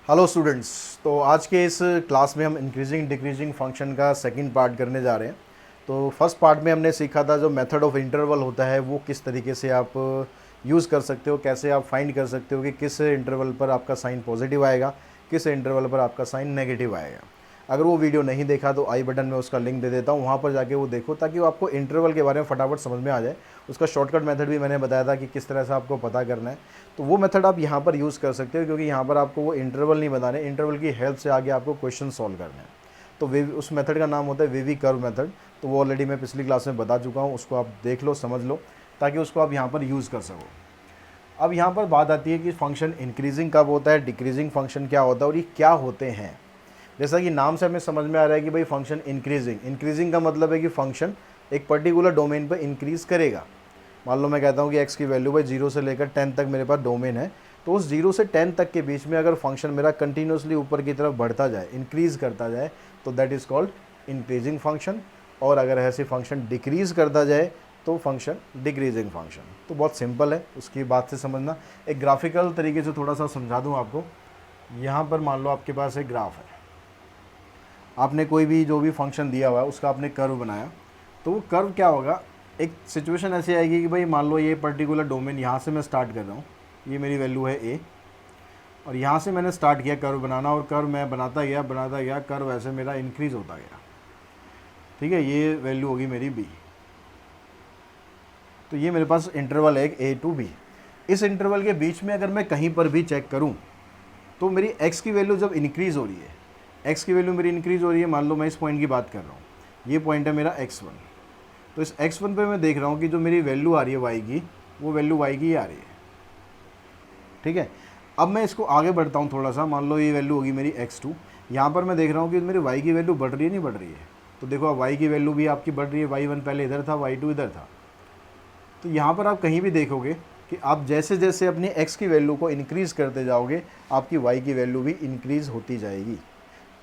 Hello students. तो आज के इस क्लास में हम इंक्रीजिंग डिक्रीजिंग फंक्शन का सेकंड पार्ट करने जा रहे हैं। तो फर्स्ट पार्ट में हमने सीखा था जो मेथड ऑफ इंटरवल होता है वो किस तरीके से आप यूज़ कर सकते हो, कैसे आप फाइंड कर सकते हो कि किस इंटरवल पर आपका साइन पॉजिटिव आएगा, किस इंटरवल पर आपका साइन नेगेटिव आएगा। अगर वो वीडियो नहीं देखा तो आई बटन में उसका लिंक दे देता हूँ, वहाँ पर जाके वो देखो ताकि वो आपको इंटरवल के बारे में फटाफट समझ में आ जाए। उसका शॉर्टकट मेथड भी मैंने बताया था कि किस तरह से आपको पता करना है। तो वो मेथड आप यहाँ पर यूज़ कर सकते हो क्योंकि यहाँ पर आपको वो इंटरवल नहीं बताने, इंटरवल की हेल्प से आगे आपको क्वेश्चन सॉल्व करने हैं। तो वे उस मेथड का नाम होता है वेवी कर्व मेथड। तो वो ऑलरेडी मैं पिछली क्लास में बता चुका हूँ, उसको आप देख लो, समझ लो, ताकि उसको आप यहाँ पर यूज़ कर सको। अब यहाँ पर बात आती है कि फंक्शन इंक्रीजिंग कब होता है, डिक्रीजिंग फंक्शन क्या होता है और ये क्या होते हैं। जैसा कि नाम से हमें समझ में आ रहा है कि भाई फंक्शन इंक्रीजिंग, इंक्रीजिंग का मतलब है कि फंक्शन एक पर्टिकुलर डोमेन पर इंक्रीज़ करेगा। मान लो मैं कहता हूँ कि x की वैल्यू भाई 0 से लेकर 10 तक मेरे पास डोमेन है, तो उस 0 से 10 तक के बीच में अगर फंक्शन मेरा कंटिन्यूसली ऊपर की तरफ बढ़ता जाए, इंक्रीज़ करता जाए, तो that is called increasing function. और अगर ऐसे फंक्शन डिक्रीज़ करता जाए तो फंक्शन डिक्रीजिंग फंक्शन। तो बहुत सिंपल है, उसकी बात से समझना। एक ग्राफिकल तरीके से थोड़ा सा समझा दूँ आपको। यहाँ पर मान लो आपके पास एक ग्राफ है, आपने कोई भी जो भी फंक्शन दिया हुआ है उसका आपने कर्व बनाया। तो वो कर्व क्या होगा, एक सिचुएशन ऐसी आएगी कि भाई मान लो ये पर्टिकुलर डोमेन यहाँ से मैं स्टार्ट कर रहा हूँ, ये मेरी वैल्यू है ए, और यहाँ से मैंने स्टार्ट किया कर्व बनाना, और कर्व मैं बनाता गया, कर्व ऐसे मेरा इंक्रीज़ होता गया। ठीक है, ये वैल्यू होगी मेरी बी। तो ये मेरे पास इंटरवल है एक ए टू बी। इस इंटरवल के बीच में अगर मैं कहीं पर भी चेक करूँ तो मेरी एक्स की वैल्यू जब इंक्रीज़ हो रही है, एक्स की वैल्यू मेरी इंक्रीज़ हो रही है, मान लो मैं इस पॉइंट की बात कर रहा हूँ, ये पॉइंट है मेरा x1। तो इस x1 पे मैं देख रहा हूँ कि जो मेरी वैल्यू आ रही है y की, वो वैल्यू y की ही आ रही है। ठीक है, अब मैं इसको आगे बढ़ता हूँ थोड़ा सा, मान लो ये वैल्यू होगी मेरी x2। यहाँ पर मैं देख रहा हूँ कि मेरी y की वैल्यू बढ़ रही है, नहीं बढ़ रही है। तो देखो अब y की वैल्यू भी आपकी बढ़ रही है, y1 पहले इधर था, y2 इधर था। तो यहाँ पर आप कहीं भी देखोगे कि आप जैसे जैसे अपनी x की वैल्यू को इंक्रीज़ करते जाओगे, आपकी y की वैल्यू भी इंक्रीज़ होती जाएगी।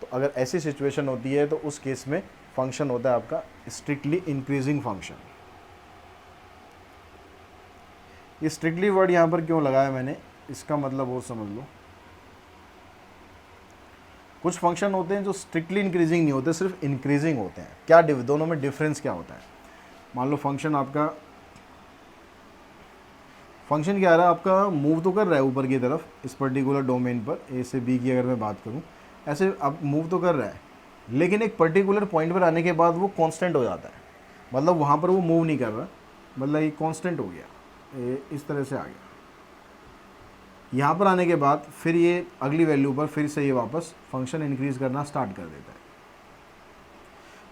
तो अगर ऐसी सिचुएशन होती है तो उस केस में फंक्शन होता है आपका स्ट्रिक्टली इंक्रीजिंग फंक्शन। ये स्ट्रिक्टली वर्ड यहाँ पर क्यों लगाया मैंने, इसका मतलब और समझ लो। कुछ फंक्शन होते हैं जो स्ट्रिक्टली इंक्रीजिंग नहीं होते, सिर्फ इंक्रीजिंग होते हैं। क्या दोनों में डिफरेंस क्या होता है। मान लो फंक्शन आपका, फंक्शन क्या आ रहा है आपका, मूव तो कर रहा है ऊपर की तरफ इस पर्टिकुलर डोमेन पर, ए से बी की अगर मैं बात करूँ, ऐसे अब मूव तो कर रहा है, लेकिन एक पर्टिकुलर पॉइंट पर आने के बाद वो कांस्टेंट हो जाता है। मतलब वहाँ पर वो मूव नहीं कर रहा, मतलब ये कांस्टेंट हो गया, ये इस तरह से आ गया। यहाँ पर आने के बाद फिर ये अगली वैल्यू पर फिर से ये वापस फंक्शन इंक्रीज़ करना स्टार्ट कर देता है।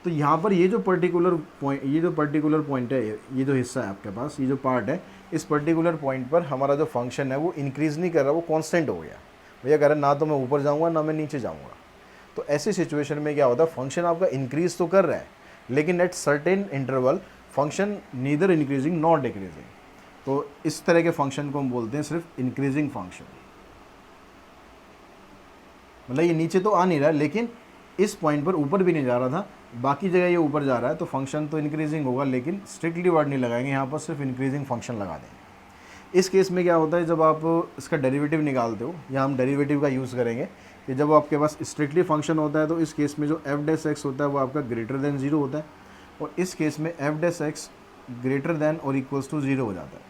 तो यहाँ पर ये जो पर्टिकुलर पॉइंट है, ये जो हिस्सा है आपके पास, ये जो पार्ट है, इस पर्टिकुलर पॉइंट पर हमारा जो फंक्शन है वो इंक्रीज़ नहीं कर रहा, वो कांस्टेंट हो गया। भैया कह रहा है ना तो मैं ऊपर जाऊँगा ना मैं नीचे जाऊँगा। तो ऐसी सिचुएशन में क्या होता है, फंक्शन आपका इंक्रीज़ तो कर रहा है, लेकिन at certain interval function neither increasing not decreasing. तो इस तरह के फंक्शन को हम बोलते हैं सिर्फ इंक्रीजिंग फंक्शन। मतलब ये नीचे तो आ नहीं रहा है, लेकिन इस पॉइंट पर ऊपर भी नहीं जा रहा था, बाकी जगह ये ऊपर जा रहा है, तो फंक्शन तो इंक्रीजिंग होगा, लेकिन स्ट्रिक्टली वर्ड नहीं लगाएंगे, यहाँ पर सिर्फ इंक्रीजिंग फंक्शन लगा देंगे। इस केस में क्या होता है, जब आप इसका डेरिवेटिव निकालते हो, या हम डेरिवेटिव का यूज़ करेंगे कि जब आपके पास स्ट्रिक्टली फंक्शन होता है तो इस केस में जो एफ डैश एक्स होता है वो आपका ग्रेटर देन ज़ीरो होता है, और इस केस में F dash x greater than और इक्वल्स टू ज़ीरो हो जाता है।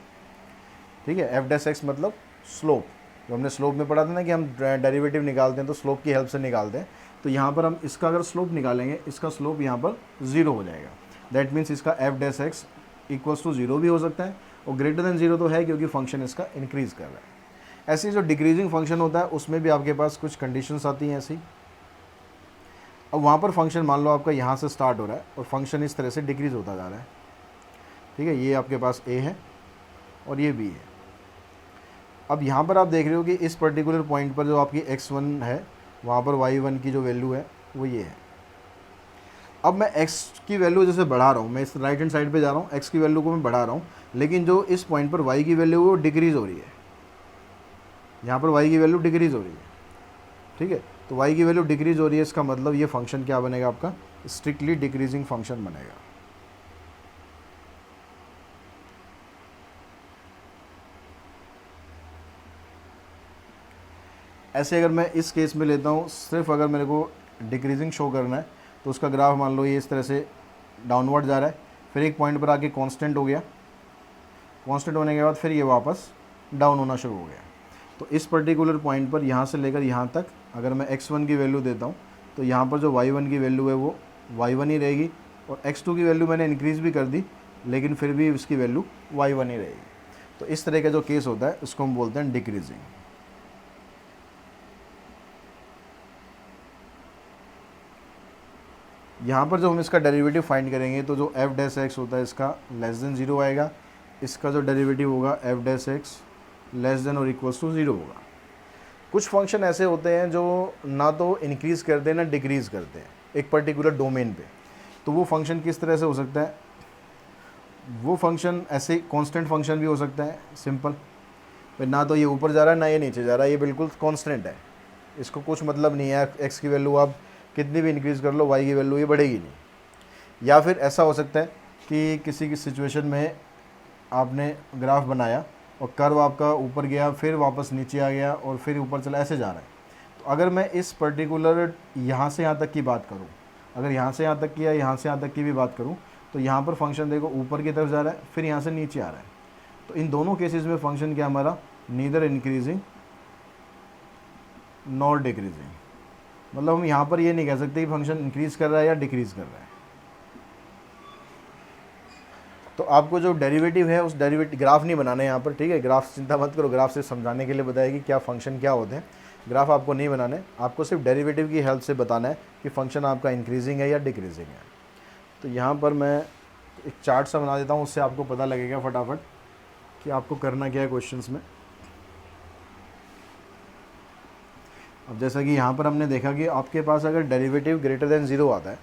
ठीक है, एफ डैश एक्स मतलब स्लोप, जो हमने स्लोप में पढ़ा था ना कि हम डेरिवेटिव निकालते हैं तो स्लोप की हेल्प से निकालते हैं। तो यहाँ पर हम इसका अगर स्लोप निकालेंगे, इसका स्लोप यहाँ पर ज़ीरो हो जाएगा। दैट मीन्स इसका f dash x equals to zero भी हो सकता है, और ग्रेटर देन ज़ीरो तो है क्योंकि फंक्शन इसका इंक्रीज़ कर रहा है। ऐसे जो डिक्रीजिंग फंक्शन होता है उसमें भी आपके पास कुछ कंडीशंस आती हैं ऐसी। अब वहाँ पर फंक्शन मान लो आपका यहाँ से स्टार्ट हो रहा है और फंक्शन इस तरह से डिक्रीज़ होता जा रहा है। ठीक है, ये आपके पास ए है और ये बी है। अब यहाँ पर आप देख रहे हो कि इस पर्टिकुलर पॉइंट पर जो आपकी x1 है, वहाँ पर y1 की जो वैल्यू है वो ये है। अब मैं x की वैल्यू जैसे बढ़ा रहा हूँ, मैं इस राइट हैंड साइड पे जा रहा हूँ, x की वैल्यू को मैं बढ़ा रहा हूँ, लेकिन जो इस पॉइंट पर y की वैल्यू वो डिक्रीज़ हो रही है। यहाँ पर y की वैल्यू डिक्रीज़ हो रही है। ठीक है, तो y की वैल्यू डिक्रीज़ हो रही है, इसका मतलब ये फंक्शन क्या बनेगा आपका, स्ट्रिक्टली डिक्रीजिंग फंक्शन बनेगा। ऐसे अगर मैं इस केस में लेता हूँ, सिर्फ अगर मेरे को डिक्रीजिंग शो करना है तो उसका ग्राफ मान लो ये इस तरह से डाउनवर्ड जा रहा है, फिर एक पॉइंट पर आके कांस्टेंट हो गया, कांस्टेंट होने के बाद फिर ये वापस डाउन होना शुरू हो गया। तो इस पर्टिकुलर पॉइंट पर यहाँ से लेकर यहाँ तक अगर मैं x1 की वैल्यू देता हूँ तो यहाँ पर जो y1 की वैल्यू है वो y1 ही रहेगी, और x2 की वैल्यू मैंने इंक्रीज़ भी कर दी लेकिन फिर भी इसकी वैल्यू y1 ही रहेगी। तो इस तरह का जो केस होता है उसको हम बोलते हैं डिक्रीजिंग। यहाँ पर जो हम इसका डेरिवेटिव फाइंड करेंगे तो जो एफ डैश एक्स होता है इसका लेस देन ज़ीरो आएगा, इसका जो डेरिवेटिव होगा f dash x less then और इक्वल्स टू ज़ीरो होगा। कुछ फंक्शन ऐसे होते हैं जो ना तो इंक्रीज़ करते हैं ना डिक्रीज़ करते हैं एक पर्टिकुलर डोमेन पे, तो वो फंक्शन किस तरह से हो सकता है? वो फंक्शन ऐसे कांस्टेंट फंक्शन भी हो सकता है सिंपल, फिर ना तो ये ऊपर जा रहा है ना ये नीचे जा रहा है, ये बिल्कुल कांस्टेंट है, इसको कुछ मतलब नहीं है एक्स की वैल्यू आप कितनी भी इंक्रीज़ कर लो वाई की वैल्यू ये बढ़ेगी नहीं। या फिर ऐसा हो सकता है कि किसी की सिचुएशन में आपने ग्राफ बनाया और कर्व आपका ऊपर गया फिर वापस नीचे आ गया और फिर ऊपर चला, ऐसे जा रहा है। तो अगर मैं इस पर्टिकुलर यहाँ से यहाँ तक की बात करूँ, अगर यहाँ से यहाँ तक की या यहाँ से यहाँ तक की भी बात करूँ, तो यहाँ पर फंक्शन देखो ऊपर की तरफ जा रहा है फिर यहाँ से नीचे आ रहा है। तो इन दोनों केसेस में फंक्शन क्या हमारा नीदर इंक्रीजिंग नॉर डिक्रीजिंग, मतलब हम यहाँ पर ये नहीं कह सकते कि फंक्शन इंक्रीज़ कर रहा है या डिक्रीज़ कर रहा है। तो आपको जो डेरिवेटिव है उस डेरिवेटिव ग्राफ नहीं बनाना है यहाँ पर, ठीक है? ग्राफ चिंता मत करो, ग्राफ से समझाने के लिए बताया कि क्या फंक्शन क्या होते हैं, ग्राफ आपको नहीं बनाने, आपको सिर्फ डेरिवेटिव की हेल्प से बताना है कि फंक्शन आपका इंक्रीजिंग है या डिक्रीजिंग है। तो यहाँ पर मैं एक चार्ट सा बना देता हूँ, उससे आपको पता लगेगा फटाफट कि आपको करना क्या है क्वेश्चंस में। अब जैसा कि यहाँ पर हमने देखा कि आपके पास अगर डेरिवेटिव ग्रेटर देन ज़ीरो आता है,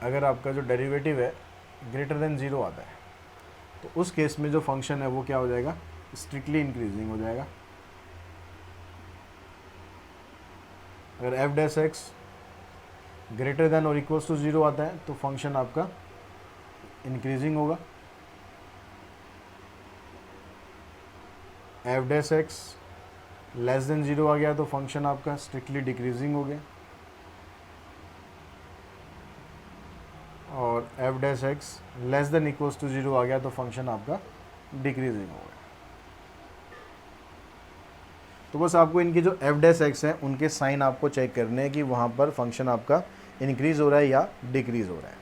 अगर आपका जो डेरिवेटिव है ग्रेटर देन ज़ीरो आता है तो उस केस में जो फंक्शन है वो क्या हो जाएगा? स्ट्रिक्टली इंक्रीजिंग हो जाएगा। अगर f dash x greater than और इक्वल्स टू ज़ीरो आता है तो फंक्शन आपका इंक्रीजिंग होगा। F dash x less than zero आ गया तो फंक्शन आपका स्ट्रिक्टली डिक्रीजिंग हो गया, और f dash x less than equals to zero आ गया तो फंक्शन आपका डिक्रीजिंग हो गया। तो बस आपको इनकी जो एफ डैश एक्स हैं उनके साइन आपको चेक करने हैं कि वहाँ पर फंक्शन आपका इंक्रीज़ हो रहा है या डिक्रीज़ हो रहा है।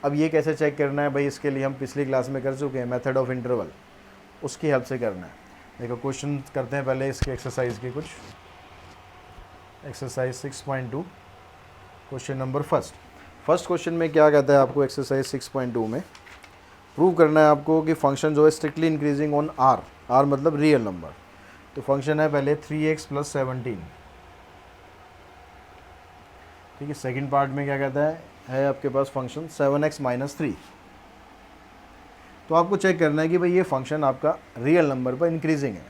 अब ये कैसे चेक करना है भाई, इसके लिए हम पिछली क्लास में कर चुके हैं, मेथड ऑफ इंटरवल, उसकी हेल्प से करना है। देखो क्वेश्चन करते हैं पहले इसके एक्सरसाइज के कुछ। Exercise 6.2 question number first question में क्या कहता है आपको? एक्सरसाइज 6.2 में प्रूव करना है आपको कि फंक्शन जो है स्ट्रिक्टली इंक्रीजिंग ऑन आर मतलब रियल नंबर। तो फंक्शन है पहले 3x + 17, ठीक है। सेकंड पार्ट में क्या कहता है आपके पास फंक्शन 7x - 3। तो आपको चेक करना है कि भाई ये फंक्शन आपका रियल नंबर पर इंक्रीजिंग है।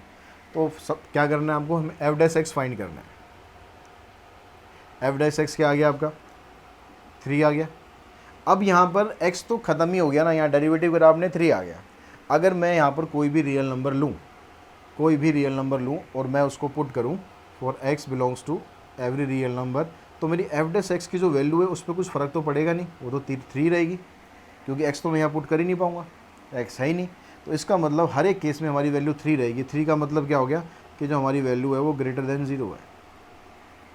तो क्या करना है आपको? हमें एफ डैश एक्स फाइंड करना है। एफ डैश एक्स क्या आ गया आपका? 3 आ गया। अब यहाँ पर x तो ख़त्म ही हो गया ना, यहाँ डेरिवेटिव ग्राफ में 3 आ गया। अगर मैं यहाँ पर कोई भी रियल नंबर लूँ और मैं उसको पुट करूँ for x belongs to every real number, तो मेरी एफ डैश एक्स की जो वैल्यू है उस पर कुछ फ़र्क तो पड़ेगा नहीं, वो तो 3 रहेगी, क्योंकि x तो मैं यहाँ पुट कर ही नहीं पाऊँगा, x है ही नहीं। तो इसका मतलब हर एक केस में हमारी वैल्यू 3 रहेगी। 3 का मतलब क्या हो गया कि जो हमारी वैल्यू है वो ग्रेटर देन ज़ीरो है।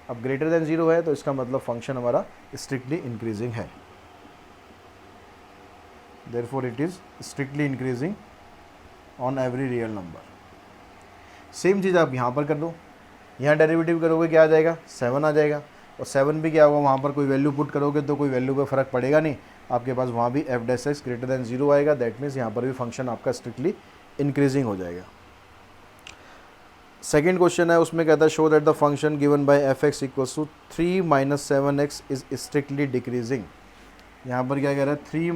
अब ग्रेटर देन ज़ीरो है तो इसका मतलब फंक्शन हमारा स्ट्रिक्टली इंक्रीजिंग है, therefore it is strictly increasing on every real number. Same चीज़ आप यहाँ पर कर दो, यहाँ डेरिवेटिव करोगे क्या आ जाएगा? 7 आ जाएगा, और 7 भी क्या होगा, वहाँ पर कोई वैल्यू पुट करोगे तो कोई वैल्यू पे फ़र्क पड़ेगा नहीं, आपके पास वहाँ भी F dash x greater than zero आएगा। दैट मीन्स यहाँ पर भी फंक्शन आपका स्ट्रिक्टली इंक्रीजिंग हो जाएगा। सेकेंड क्वेश्चन है, उसमें कहता है show that the function given by f x equals to 3 - 7x is strictly decreasing. यहाँ पर क्या कह रहा है? 3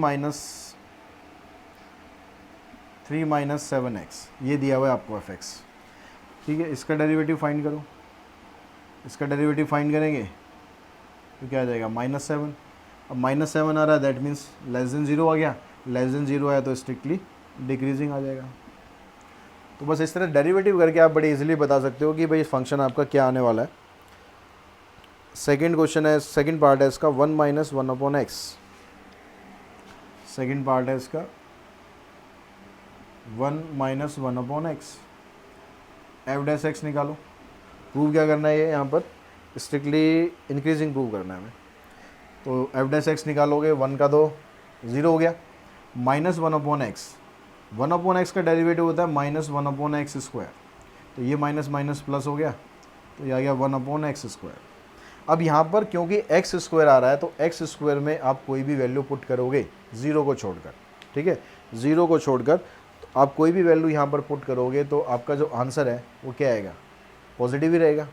- 7x ये दिया हुआ है आपको एफ एक्स, ठीक है। इसका डेरिवेटिव फाइंड करो, इसका डेरिवेटिव फाइंड करेंगे तो क्या आ जाएगा? -7। अब -7 आ रहा है, that means less than zero आ गया, लेस देन ज़ीरो आया तो स्ट्रिक्टली डिक्रीजिंग आ जाएगा। तो बस इस तरह डेरिवेटिव करके आप बड़ी इजीली बता सकते हो कि भाई फंक्शन आपका क्या आने वाला है। सेकंड क्वेश्चन है, सेकंड पार्ट है इसका 1 minus 1 upon x. Second part है इसका 1 minus 1 upon x. F dash x निकालो। प्रूव क्या करना है, ये यहाँ पर स्ट्रिक्टली इंक्रीजिंग प्रूव करना है हमें। तो एफ डैश एक्स निकालोगे, 1 का 2 0 हो गया, minus 1 upon x. 1 upon x का डेरिवेटिव होता है माइनस 1 अपॉन एक्स स्क्वायर। तो ये माइनस माइनस प्लस हो गया, तो ये आ गया 1 अपॉन एक्स स्क्वायर। अब यहाँ पर क्योंकि एक्स स्क्वायर आ रहा है तो एक्स स्क्वायर में आप कोई भी वैल्यू पुट करोगे ज़ीरो को छोड़कर, ठीक है, ज़ीरो को छोड़कर तो आप कोई भी वैल्यू यहाँ पर पुट करोगे तो आपका जो आंसर है वो क्या आएगा, पॉजिटिव ही रहेगा।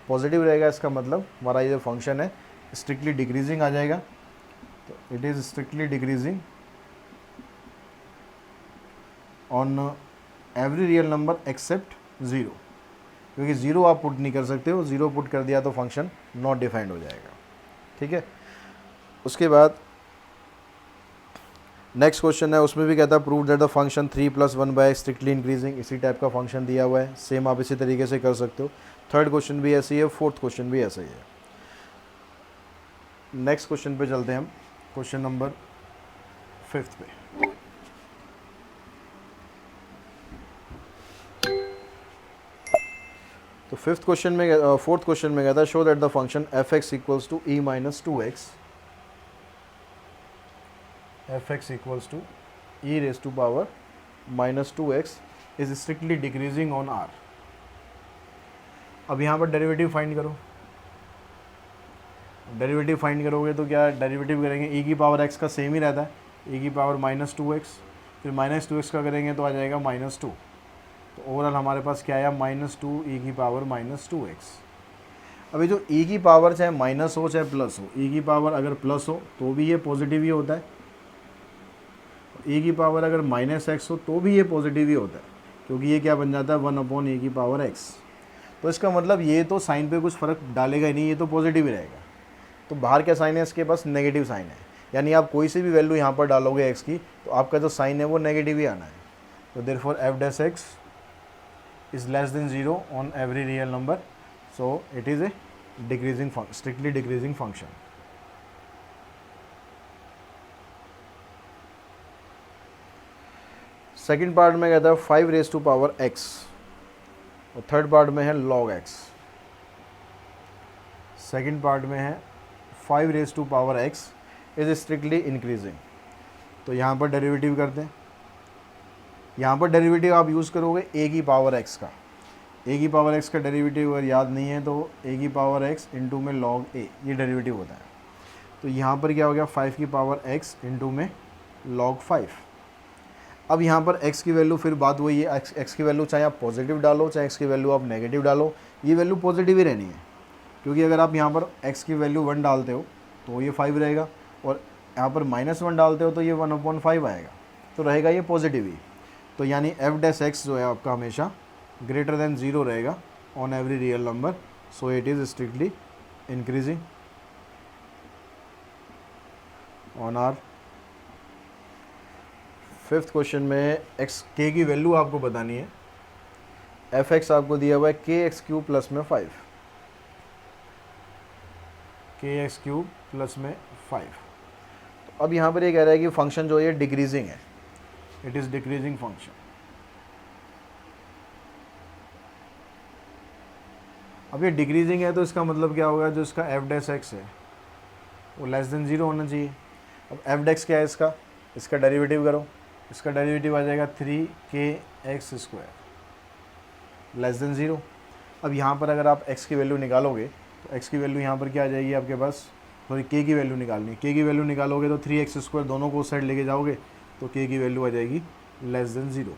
पॉजिटिव रहेगा इसका मतलब हमारा ये जो फंक्शन है स्ट्रिक्टली डिक्रीजिंग आ जाएगा। तो it is strictly decreasing on every real number except zero, क्योंकि ज़ीरो आप पुट नहीं कर सकते हो, ज़ीरो पुट कर दिया तो फंक्शन नॉट डिफाइंड हो जाएगा, ठीक है। उसके बाद नेक्स्ट क्वेश्चन है, उसमें भी कहता है prove that the function 3 + 1 by strictly increasing. इसी टाइप का फंक्शन दिया हुआ है, सेम आप इसी तरीके से कर सकते हो। थर्ड क्वेश्चन भी ऐसे ही है, फोर्थ क्वेश्चन भी ऐसा ही है। नेक्स्ट क्वेश्चन पे चलते हैं हम, क्वेश्चन नंबर 5 पे। तो फिफ्थ क्वेश्चन में, फोर्थ क्वेश्चन में कहता है show that the function f x equals to e minus 2x, f x equals to e raise to power minus 2x is strictly decreasing on R. अब यहाँ पर derivative find करो। Derivative find करोगे तो क्या डेरिवेटिव करेंगे, e की power x का सेम ही रहता है, ई की पावर माइनस 2x, फिर माइनस 2x का करेंगे तो आ जाएगा माइनस 2। तो ओवरऑल हमारे पास क्या आया, माइनस 2 ई की पावर माइनस 2x। अभी जो ई की पावर चाहे माइनस हो चाहे प्लस हो, ई की पावर अगर प्लस हो तो भी ये पॉजिटिव ही होता है, ई की पावर अगर माइनस एक्स हो तो भी ये पॉजिटिव ही होता है, क्योंकि ये क्या बन जाता है 1 अपॉन ई की पावर एक्स। तो इसका मतलब ये तो साइन पे कुछ फ़र्क डालेगा ही नहीं, ये तो पॉजिटिव ही रहेगा। तो बाहर क्या साइन है, इसके पास नेगेटिव साइन है, यानी आप कोई सी भी वैल्यू यहाँ पर डालोगे एक्स की तो आपका जो साइन है वो नेगेटिव ही आना है। तो therefore F dash x is less than 0 on every real number, so it is a decreasing strictly decreasing function. Second part में कहता है 5 रेज टू पावर x और थर्ड पार्ट में है log x। सेकेंड पार्ट में है 5 raise to power x is strictly increasing. तो यहाँ पर डेरिवेटिव करते हैं, यहाँ पर डेरिवेटिव आप यूज़ करोगे ए की पावर एक्स का। ए की पावर एक्स का डेरिवेटिव अगर याद नहीं है तो ए की पावर एक्स इंटू में लॉग ए, ये डेरिवेटिव होता है। तो यहाँ पर क्या हो गया, 5 की पावर एक्स इंटू में लॉग 5। अब यहाँ पर एक्स की वैल्यू, फिर बात वही है, एक्स की वैल्यू चाहे आप पॉजिटिव डालो चाहे एक्स की वैल्यू आप नेगेटिव डालो, ये वैल्यू पॉजिटिव ही रहनी है, क्योंकि अगर आप यहाँ पर एक्स की वैल्यू 1 डालते हो तो ये 5 रहेगा, और यहाँ पर -1 डालते हो तो ये 1/5 आएगा, तो रहेगा ये पॉजिटिव ही। तो यानी एफ डैश एक्स जो है आपका हमेशा ग्रेटर देन 0 रहेगा on every real number, so it is strictly increasing on R. Fifth question में एक्स के की वैल्यू आपको बतानी है। एफ एक्स आपको दिया हुआ है के एक्स क्यूब प्लस में 5, के एक्स क्यूब प्लस में 5। तो अब यहाँ पर ये कह रहा है कि फंक्शन जो है डिक्रीजिंग है, इट इज़ डिक्रीजिंग फंक्शन। अब ये डिक्रीजिंग है तो इसका मतलब क्या होगा, जो इसका एफ डैश एक्स है वो लेस देन 0 होना चाहिए। अब एफ डैश क्या है इसका, इसका डेरिवेटिव करो, इसका डेरिवेटिव आ जाएगा 3kx² लेस देन 0। अब यहाँ पर अगर आप x की वैल्यू निकालोगे तो x की वैल्यू यहाँ पर क्या आ जाएगी आपके पास, सॉरी k की वैल्यू निकालनी है, k की वैल्यू निकालोगे तो 3x² दोनों को उस साइड लेके जाओगे तो k की वैल्यू आ जाएगी लेस देन 0।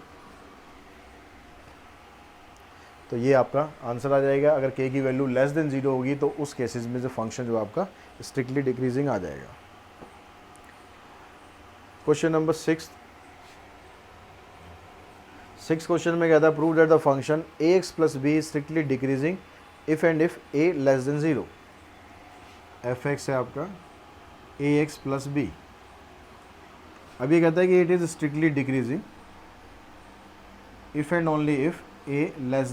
तो ये आपका आंसर आ जाएगा। अगर k की वैल्यू लेस देन 0 होगी तो उस केसेस में जो फंक्शन जो आपका स्ट्रिक्टली डिक्रीजिंग आ जाएगा। क्वेश्चन नंबर 6 क्वेश्चन में कहता है prove that the function ax plus b strictly decreasing if and if a less than 0। F x है आपका ax प्लस बी। अब ये कहता है कि it is strictly decreasing if and only if a less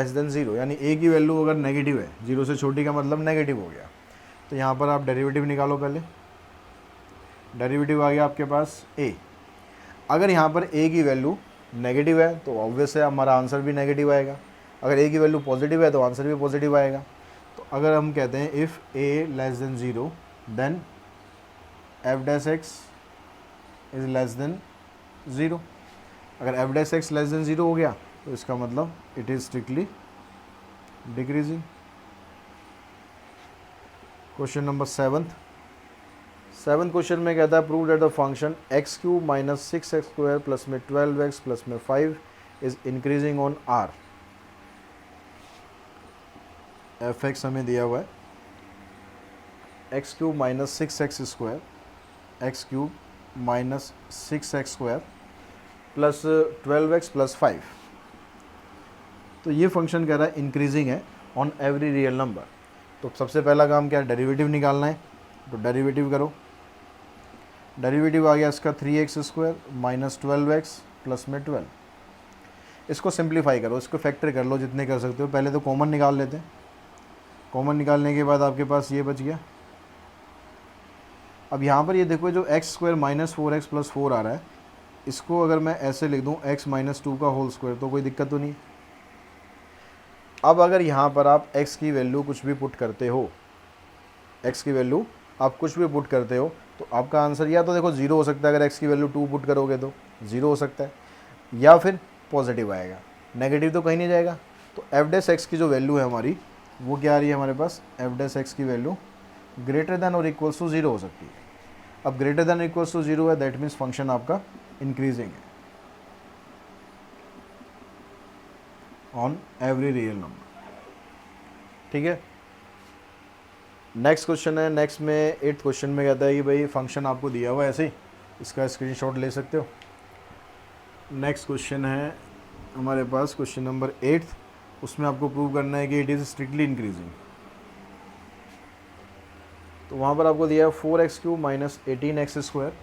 than zero, यानी ए की value अगर नेगेटिव है, जीरो से छोटी का मतलब नेगेटिव हो गया, तो यहाँ पर आप डेरिवेटिव निकालो। पहले डेरिवेटिव आ गया आपके पास ए। अगर यहाँ पर ए की वैल्यू नेगेटिव है तो ऑब्वियस है हमारा आंसर भी नेगेटिव आएगा। अगर ए की वैल्यू पॉजिटिव है तो आंसर भी पॉजिटिव आएगा। तो अगर हम कहते हैं if a less than zero then f dash x is less than zero. अगर f dash x less than zero हो गया तो इसका मतलब it is strictly decreasing. Question number seventh question में कहता है prove that the function x cube minus six x square plus में 12x प्लस में 5 is increasing on R. F x हमें दिया हुआ है x cube minus six x square, x cube minus six x square plus 12x plus 5। तो ये function कह रहा है इंक्रीजिंग है ऑन एवरी रियल नंबर। तो सबसे पहला काम क्या है, डेरिवेटिव निकालना है। तो डेरिवेटिव करो। डेरिवेटिव आ गया इसका 3x square minus 12x plus में 12। इसको सिंप्लीफाई करो, इसको फैक्टर कर लो जितने कर सकते हो। पहले तो कॉमन निकाल लेते हैं। कॉमन निकालने के बाद आपके पास ये बच गया। अब यहाँ पर ये देखो जो x square minus 4x plus 4 आ रहा है, इसको अगर मैं ऐसे लिख दूँ x माइनस 2 का होल स्क्वायर तो कोई दिक्कत तो नहीं। अब अगर यहाँ पर आप x की वैल्यू कुछ भी पुट करते हो, x की वैल्यू आप कुछ भी पुट करते हो तो आपका आंसर या तो देखो ज़ीरो हो सकता है, अगर x की वैल्यू 2 पुट करोगे तो ज़ीरो हो सकता है, या फिर पॉजिटिव आएगा, नेगेटिव तो कहीं नहीं जाएगा। तो एफ डैश एक्स की जो वैल्यू है हमारी वो क्या आ रही है हमारे पास, एफ डैश एक्स की वैल्यू ग्रेटर दैन और इक्वल्स टू ज़ीरो हो सकती है। अब greater than equals to zero है, दैट मीन्स फंक्शन आपका इंक्रीजिंग है ऑन एवरी रियल नंबर। ठीक है, नेक्स्ट क्वेश्चन है। नेक्स्ट में 8th क्वेश्चन में कहता है कि भाई फंक्शन आपको दिया हुआ है ऐसे ही, इसका स्क्रीनशॉट ले सकते हो। नेक्स्ट क्वेश्चन है हमारे पास क्वेश्चन नंबर 8th, उसमें आपको प्रूव करना है कि इट इज़ स्ट्रिक्टली इंक्रीजिंग। तो वहाँ पर आपको दिया है 4x cube minus 18x square,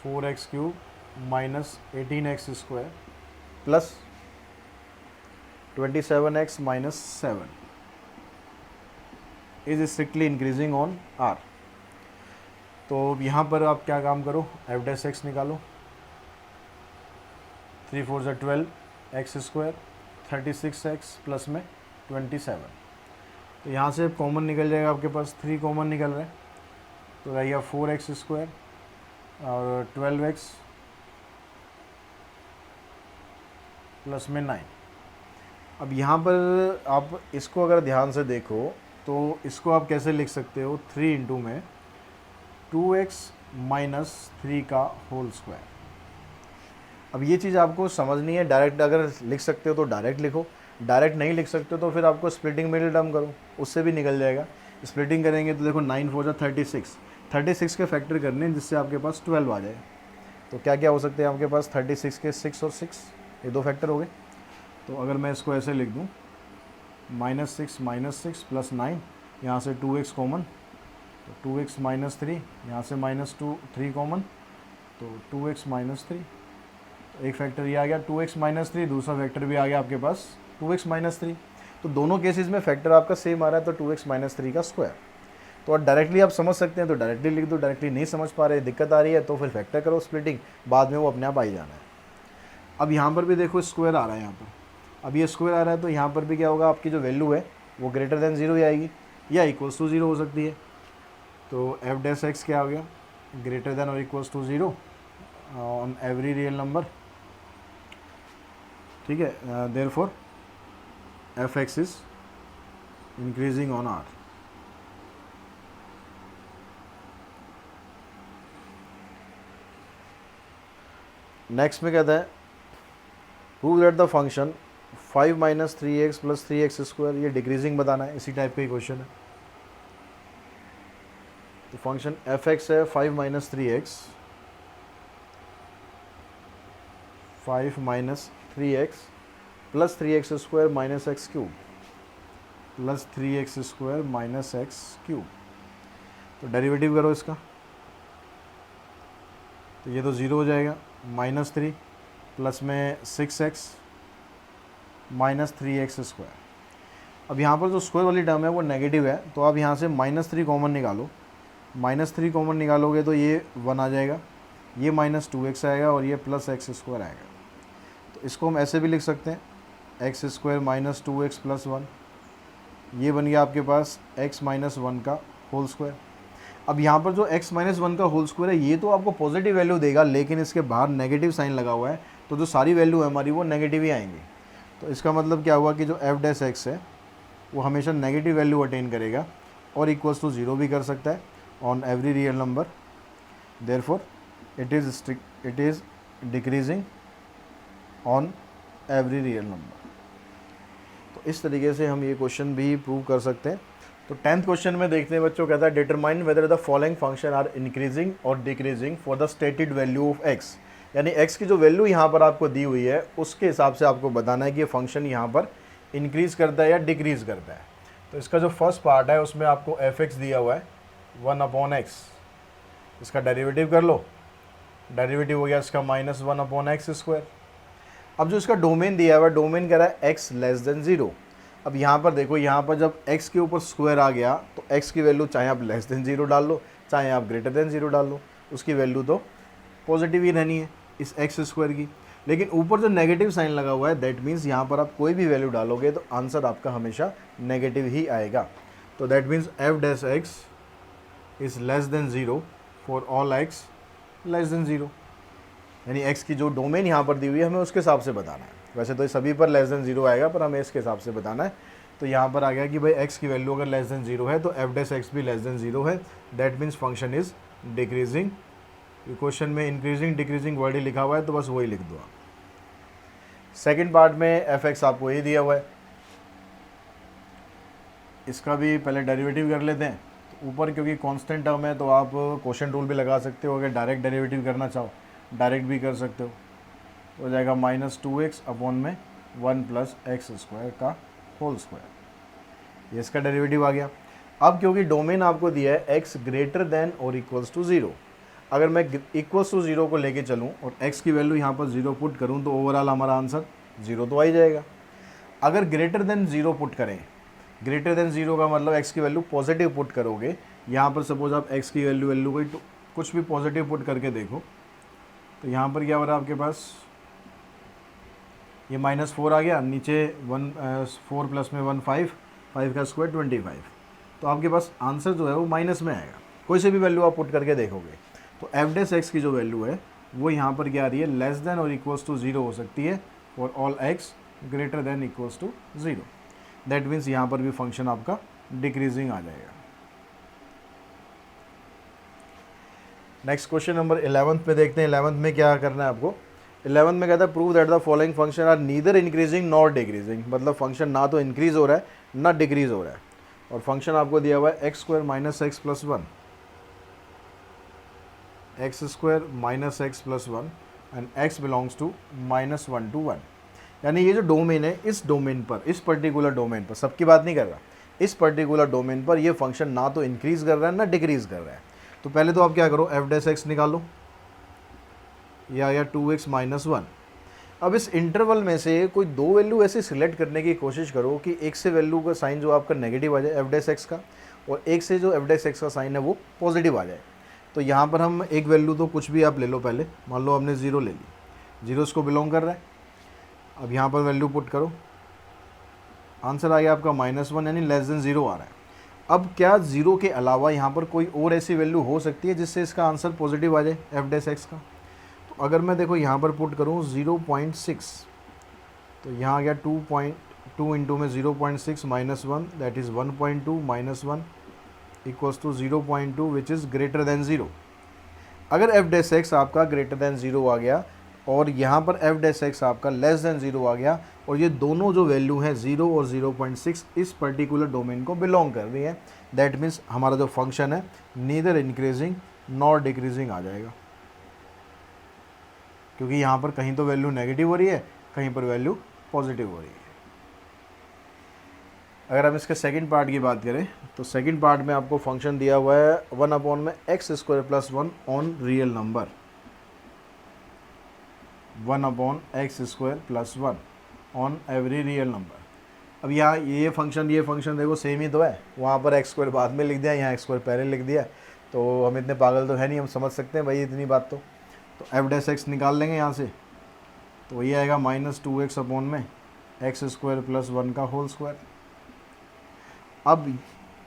4x cube minus 18x square plus 27x minus 7 is strictly increasing on R. तो यहाँ पर आप क्या काम करो, एफ डैश एक्स निकालो। 3 4 ज़ा 12 एक्स स्क्वायर 36x प्लस में 27। तो यहाँ से कॉमन निकल जाएगा आपके पास, 3 कॉमन निकल रहा है तो रहेगा 4x स्क्वायर और 12x प्लस में 9। अब यहाँ पर आप इसको अगर ध्यान से देखो तो इसको आप कैसे लिख सकते हो, 3 इंटू में 2x माइनस 3 का होल स्क्वायर। अब ये चीज़ आपको समझनी है। डायरेक्ट अगर लिख सकते हो तो डायरेक्ट लिखो, डायरेक्ट नहीं लिख सकते हो तो फिर आपको स्प्लिटिंग मिडिल टर्म करो, उससे भी निकल जाएगा। स्प्लिटिंग करेंगे तो देखो 9 4 ज़ा 36 के फैक्टर करने हैं जिससे आपके पास 12 आ जाए। तो क्या क्या हो सकते हैं आपके पास, 36 के 6 और 6, ये 2 फैक्टर हो गए। तो अगर मैं इसको ऐसे लिख दूँ -6 प्लस 9, यहाँ से 2x कॉमन तो 2x माइनस 3, यहाँ से -3 कॉमन तो 2x माइनस 3। तो एक फैक्टर ये आ गया 2x माइनस 3, दूसरा फैक्टर भी आ गया आपके पास 2x माइनस 3। तो दोनों केसेस में फैक्टर आपका सेम आ रहा है तो 2x माइनस 3 का स्क्वायर। तो और डायरेक्टली आप समझ सकते हैं तो डायरेक्टली लिख दो, डायरेक्टली नहीं समझ पा रहे, दिक्कत आ रही है तो फिर फैक्टर करो स्प्लिटिंग, बाद में वो अपने आप आ ही जाना है। अब यहाँ पर भी देखो स्क्वायर आ रहा है, यहाँ पर अब ये स्क्वायर आ रहा है तो यहाँ पर भी क्या होगा, आपकी जो वैल्यू है वो ग्रेटर देन ज़ीरो ही आएगी या इक्वल्स टू ज़ीरो हो सकती है। तो एफ डैश एक्स क्या हो गया, ग्रेटर देन और equals to zero on every real number. ठीक है, therefore f x is increasing on R. Next में कहता है prove that the function 5 minus 3x plus 3x square, ये डिक्रीजिंग बताना है, इसी टाइप का ही क्वेश्चन है। तो फंक्शन एफ एक्स है 5 minus 3x, 5 minus 3x plus 3x square minus x cube plus 3x square minus x cube. तो derivative करो इसका। तो ये तो ज़ीरो हो जाएगा, -3 प्लस में 6x -3x²। अब यहाँ पर जो स्क्वायर वाली टर्म है वो नेगेटिव है, तो आप यहाँ से -3 कॉमन निकालो। -3 कॉमन निकालोगे तो ये 1 आ जाएगा, ये -2x आएगा और ये +x² आएगा। तो इसको हम ऐसे भी लिख सकते हैं, x² -2x + 1, ये बन गया आपके पास x - 1 का होल स्क्वायर। अब यहाँ पर जो x - 1 का होल स्क्वायर है ये तो आपको पॉजिटिव वैल्यू देगा, लेकिन इसके बाहर नेगेटिव साइन लगा हुआ है, तो जो सारी वैल्यू है हमारी वो नेगेटिव ही आएंगी। तो इसका मतलब क्या हुआ कि जो f' है वो हमेशा नेगेटिव वैल्यू अटेन करेगा और इक्वल्स टू 0 भी कर सकता है on every real number. Therefore it is decreasing on every real number. तो इस तरीके से हम ये क्वेश्चन भी प्रूव कर सकते हैं। तो 10th क्वेश्चन में देखते हैं बच्चों, कहता है determine whether the following function are increasing और decreasing for the stated value of x। यानी x की जो वैल्यू यहाँ पर आपको दी हुई है उसके हिसाब से आपको बताना है कि ये फंक्शन यहाँ पर इंक्रीज़ करता है या डिक्रीज़ करता है। तो इसका जो फर्स्ट पार्ट है उसमें आपको f(x) दिया हुआ है 1/x, इसका डेरिवेटिव कर लो, डेरिवेटिव हो गया इसका -1/x²। अब जो इसका डोमेन दिया हुआ है, डोमेन कह रहा है x < 0। अब यहाँ पर देखो, यहाँ पर जब x के ऊपर स्क्वायर आ गया तो x की वैल्यू चाहे आप <0 डाल लो चाहे आप >0 डाल लो, उसकी वैल्यू तो पॉजिटिव ही रहनी है इस x² की। लेकिन ऊपर जो नेगेटिव साइन लगा हुआ है दैट मीन्स यहाँ पर आप कोई भी वैल्यू डालोगे तो आंसर आपका हमेशा नेगेटिव ही आएगा। तो that means f' is <0 for all x <0। यानी x की जो डोमेन यहाँ पर दी हुई है हमें उसके हिसाब से बताना है। वैसे तो सभी पर <0 आएगा, पर हमें इसके हिसाब से बताना है। तो यहाँ पर आ गया कि भाई x की वैल्यू अगर <0 है तो f' भी <0 है। That means function is decreasing. Question में इंक्रीजिंग डिक्रीजिंग वर्ड ही लिखा हुआ है तो बस वही लिख दो आप। सेकेंड पार्ट में f(x) आपको ये दिया हुआ है, इसका भी पहले डेरिवेटिव कर लेते हैं। तो ऊपर क्योंकि कांस्टेंट टर्म है तो आप क्वोशिएंट रूल भी लगा सकते हो, अगर डायरेक्ट डेरिवेटिव करना चाहो डायरेक्ट भी कर सकते हो। तो हो जाएगा -2x अपॉन में 1 + x² का होल स्क्वायर, ये इसका डेरिवेटिव आ गया। अब क्योंकि डोमेन आपको दिया है x > 0, अगर मैं =0 को लेके चलूँ और x की वैल्यू यहाँ पर 0 पुट करूँ तो ओवरऑल हमारा आंसर 0 तो आ ही जाएगा। अगर >0 पुट करें, >0 का मतलब x की वैल्यू पॉजिटिव पुट करोगे। यहाँ पर सपोज आप x की वैल्यू कोई कुछ भी पॉजिटिव पुट करके देखो, तो यहाँ पर क्या हो रहा है आपके पास, ये -4 आ गया, नीचे 4 प्लस में 1 5 का स्क्वायर 25। तो आपके पास आंसर जो है वो माइनस में आएगा, कोई से भी वैल्यू आप पुट करके देखोगे। तो f' की जो वैल्यू है वो यहाँ पर क्या आ रही है, <0 हो सकती है for all x > 0। That means यहाँ पर भी फंक्शन आपका डिक्रीजिंग आ जाएगा। नेक्स्ट क्वेश्चन नंबर 11th पे देखते हैं। 11th में क्या करना है आपको, 11th में कहता है prove that the following function are neither increasing nor decreasing. मतलब फंक्शन ना तो इंक्रीज हो रहा है ना डिक्रीज हो रहा है, और फंक्शन आपको दिया हुआ है x² - x + 1, x² - x + 1 and x belongs to -1 to 1। यानी ये जो डोमेन है, इस डोमेन पर, इस पर्टिकुलर डोमेन पर, सबकी बात नहीं कर रहा, इस पर्टिकुलर डोमेन पर ये फंक्शन ना तो इंक्रीज कर रहा है ना डिक्रीज कर रहा है। तो पहले तो आप क्या करो, f' निकालो, या 2x - 1। अब इस इंटरवल में से कोई दो वैल्यू ऐसे सिलेक्ट करने की कोशिश करो कि एक से वैल्यू का साइन जो आपका नेगेटिव आ जाए f' का, और एक से जो f' का साइन है वो पॉजिटिव आ जाए। तो यहाँ पर हम एक वैल्यू तो कुछ भी आप ले लो, पहले मान लो हमने 0 ले ली, 0 इसको बिलोंग कर रहा है। अब यहाँ पर वैल्यू पुट करो, आंसर आ गया आपका -1, यानी <0 आ रहा है। अब क्या 0 के अलावा यहाँ पर कोई और ऐसी वैल्यू हो सकती है जिससे इसका आंसर पॉजिटिव आ जाए f' का? तो अगर मैं देखो यहाँ पर पुट करूँ 0.6, तो यहाँ आ गया 2 इंटू में 0.6 -1 दैट इज़ 1.2 -1 = 0.2 विच इज़ > 0। अगर f' आपका > 0 आ गया और यहाँ पर f' आपका <0 आ गया, और ये दोनों जो वैल्यू हैं 0 और 0.6 इस पर्टिकुलर डोमेन को बिलोंग कर रही है, दैट मीन्स हमारा जो फंक्शन है नीदर इंक्रीजिंग नॉर डिक्रीजिंग आ जाएगा, क्योंकि यहाँ पर कहीं तो वैल्यू नेगेटिव हो रही है, कहीं पर वैल्यू पॉजिटिव हो रही है। अगर हम इसके सेकंड पार्ट की बात करें तो सेकंड पार्ट में आपको फंक्शन दिया हुआ है 1/x² + 1 on real number. 1/x² + 1 on every real number. अब यहाँ ये फंक्शन देखो सेम ही तो है, वहाँ पर x² बाद में लिख दिया, यहाँ x² पहले लिख दिया, तो हम इतने पागल तो है नहीं, हम समझ सकते हैं भाई इतनी बात। तो f' निकाल लेंगे यहाँ से, तो ये आएगा -2x/में x² + 1 का होल स्क्वायर। अब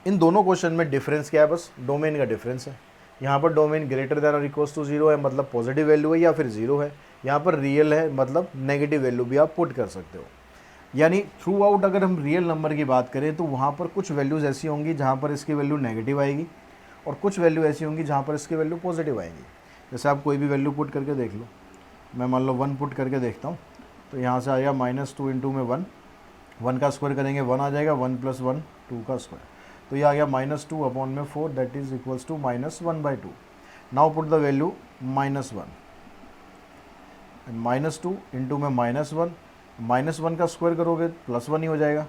इन दोनों क्वेश्चन में डिफरेंस क्या है, बस डोमेन का डिफरेंस है। यहाँ पर डोमेन >= 0 है, मतलब पॉजिटिव वैल्यू है या फिर 0 है। यहाँ पर रियल है, मतलब नेगेटिव वैल्यू भी आप पुट कर सकते हो। यानी थ्रू आउट अगर हम रियल नंबर की बात करें तो वहाँ पर कुछ वैल्यूज़ ऐसी होंगी जहाँ पर इसकी वैल्यू नेगेटिव आएगी, और कुछ वैल्यू ऐसी होंगी जहाँ पर इसकी वैल्यू पॉजिटिव आएगी। जैसे आप कोई भी वैल्यू पुट करके देख लो, मैं मान लो 1 पुट करके देखता हूँ, तो यहाँ से आएगा -2 × में 1 का स्क्वायर करेंगे 1 आ जाएगा, 1 + 1 2 का स्क्वायर, तो ये आ गया -2/4 that is equals to -1/2। Now put the value -1 and -2 × में -1 का स्क्वायर करोगे +1 ही हो जाएगा,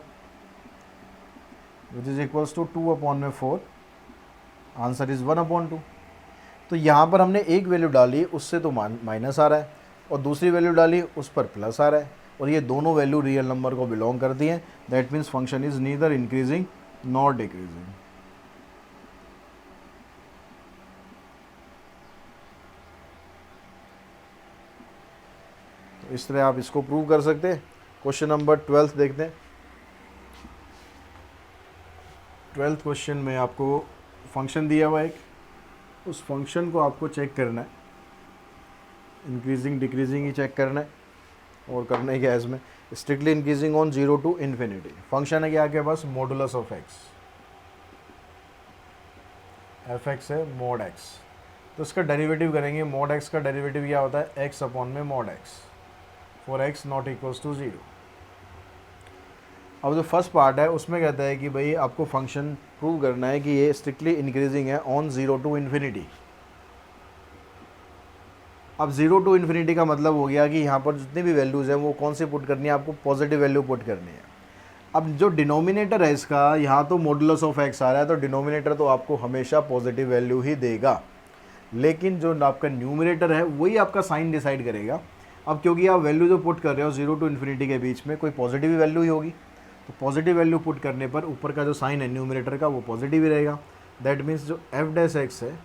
which is equals to 2/4, answer is 1/2। तो यहाँ पर हमने एक वैल्यू डाली, उससे तो माइनस आ रहा है, और दूसरी वैल्यू डाली उस पर प्लस आ रहा है, और ये दोनों वैल्यू रियल नंबर को बिलोंग करती हैं। That means function is neither increasing not decreasing. तो इस तरह आप इसको प्रूव कर सकते हैं। क्वेश्चन नंबर 12 देखते हैं। 12th क्वेश्चन में आपको फंक्शन दिया हुआ है एक, उस फंक्शन को आपको चेक करना है, इंक्रीजिंग डिक्रीजिंग ही चेक करना है, और करने के एज में strictly increasing on 0 to ∞। Function है क्या आपके पास, मॉडुलस ऑफ x, f(x) है mod x, तो इसका डेरिवेटिव करेंगे। mod x का डेरिवेटिव क्या होता है, x/में mod x for x not equals to 0। अब जो फर्स्ट पार्ट है उसमें कहता है कि भाई आपको फंक्शन प्रूव करना है कि ये स्ट्रिक्टली इंक्रीजिंग है ऑन 0 to ∞। अब 0 to ∞ का मतलब हो गया कि यहाँ पर जितनी भी वैल्यूज़ हैं वो कौन सी पुट करनी है, आपको पॉजिटिव वैल्यू पुट करनी है। अब जो डिनोमिनेटर है इसका, यहाँ तो मॉडुलस ऑफ x आ रहा है, तो डिनोमिनेटर तो आपको हमेशा पॉजिटिव वैल्यू ही देगा, लेकिन जो आपका न्यूमरेटर है वही आपका साइन डिसाइड करेगा। अब क्योंकि आप वैल्यू जो पुट कर रहे हो 0 to ∞ के बीच में कोई पॉजिटिव वैल्यू ही होगी, तो पॉजिटिव वैल्यू पुट करने पर ऊपर का जो साइन है न्यूमरेटर का वो पॉजिटिव ही रहेगा। दैट मीन्स जो f' है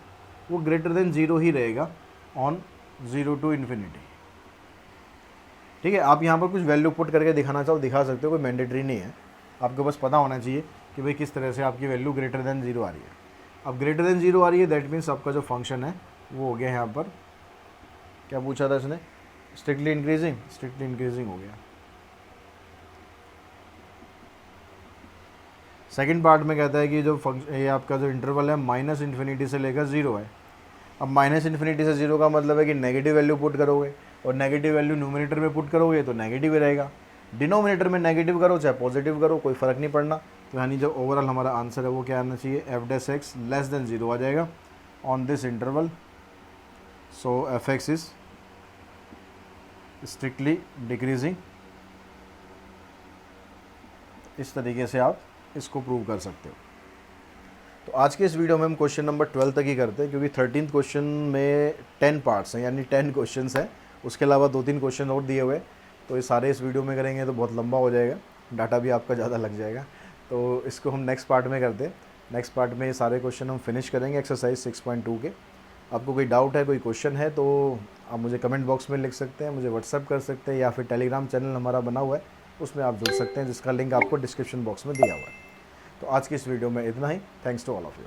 वो >0 ही रहेगा ऑन 0 to ∞। ठीक है, आप यहाँ पर कुछ वैल्यू पुट करके दिखाना चाहो दिखा सकते हो, कोई मैंडेटरी नहीं है, आपको बस पता होना चाहिए कि भाई किस तरह से आपकी वैल्यू >0 आ रही है। अब >0 आ रही है, दैट मीन्स आपका जो फंक्शन है वो हो गया, यहाँ पर क्या पूछा था इसने, स्ट्रिक्टली इंक्रीजिंग हो गया। सेकंड पार्ट में कहता है कि जो ये आपका जो इंटरवल है -∞ से लेकर 0 है। अब -∞ से 0 का मतलब है कि नेगेटिव वैल्यू पुट करोगे, और नेगेटिव वैल्यू न्यूमरेटर में पुट करोगे तो नेगेटिव ही रहेगा। डिनोमिनेटर में नेगेटिव करो चाहे पॉजिटिव करो, कोई फ़र्क नहीं पड़ना। तो यानी जो ओवरऑल हमारा आंसर है वो क्या आना चाहिए, f' <0 आ जाएगा on this interval. So f(x) is strictly decreasing. इस तरीके से आप इसको प्रूव कर सकते हो। तो आज के इस वीडियो में हम क्वेश्चन नंबर 12 तक ही करते हैं, क्योंकि 13th क्वेश्चन में 10 पार्ट्स हैं, यानी 10 क्वेश्चंस हैं, उसके अलावा 2-3 क्वेश्चन और दिए हुए हैं। तो ये सारे इस वीडियो में करेंगे तो बहुत लंबा हो जाएगा, डाटा भी आपका ज़्यादा लग जाएगा, तो इसको हम नेक्स्ट पार्ट में करते हैं। नेक्स्ट पार्ट में ये सारे क्वेश्चन हम फिनिश करेंगे एक्सरसाइज 6.2 के। आपको कोई डाउट है, कोई क्वेश्चन है, तो आप मुझे कमेंट बॉक्स में लिख सकते हैं, मुझे व्हाट्सअप कर सकते हैं, या फिर टेलीग्राम चैनल हमारा बना हुआ है उसमें आप जुड़ सकते हैं, जिसका लिंक आपको डिस्क्रिप्शन बॉक्स में दिया हुआ है। तो आज की इस वीडियो में इतना ही। Thanks to all of you.